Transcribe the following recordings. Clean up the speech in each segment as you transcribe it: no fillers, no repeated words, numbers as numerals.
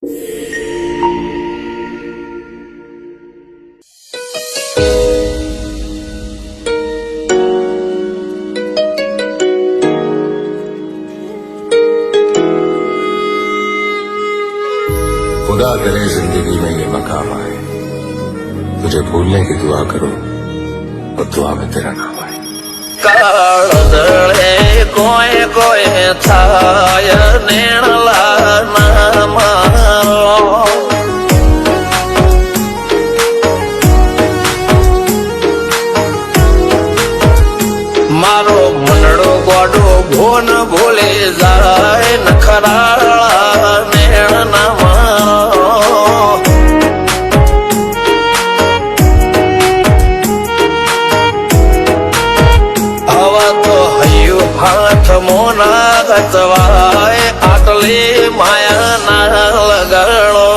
खुदा करे जिंदगी में ये मकाम आए, तुझे भूलने की दुआ करो और दुआ में तेरा नाम आए। કાળદળે કોઈ કોઈ થાય નેણલા ના મારો મારો મનડો ગોડો ભોન ભૂલે જાય નખરાળા નેણ ના મારો હાથ મોના ગતવાય આટલી માયા ના લગાડો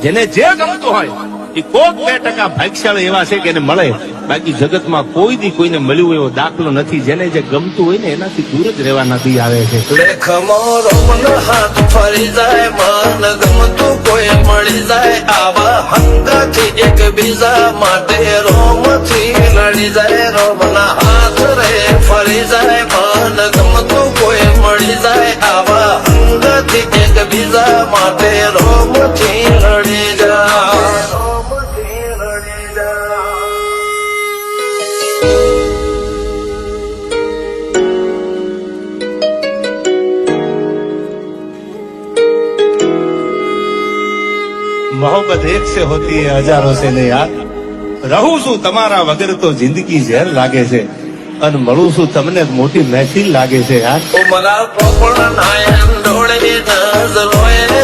જેને જે ગમતું હોય એ કોક 2% ભાગ્યશાળી એવા છે કે એને મળે, બાકી જગતમાં કોઈ દી કોઈને મળ્યું એવો દાખલો નથી. જેને જે ગમતું હોય ને એનાથી દૂર જ રહેવા નથી આવે છે. લેખ મોરો મન હાથ ફરી જાય, મન ગમતું કોઈ મળી જાય, આવા હંગાથી એક બીજા માટે રોમથી લડી જાય. રોમના હાથ રે ફરી જાય, મન ગમતું કોઈ મળી જાય, આવા હંગાથી એક બીજા માટે રોમથી લડી જાય. मोहब्बत एक से होती है हजारों से नहीं यार. રહું છું તમારા વગર તો જિંદગી ઝેર લાગે છે, અને મળું છું તમને મોટી મહેફિલ લાગે છે યાર. ઉમરા પોપળ નાયન ડોળે નજરોએ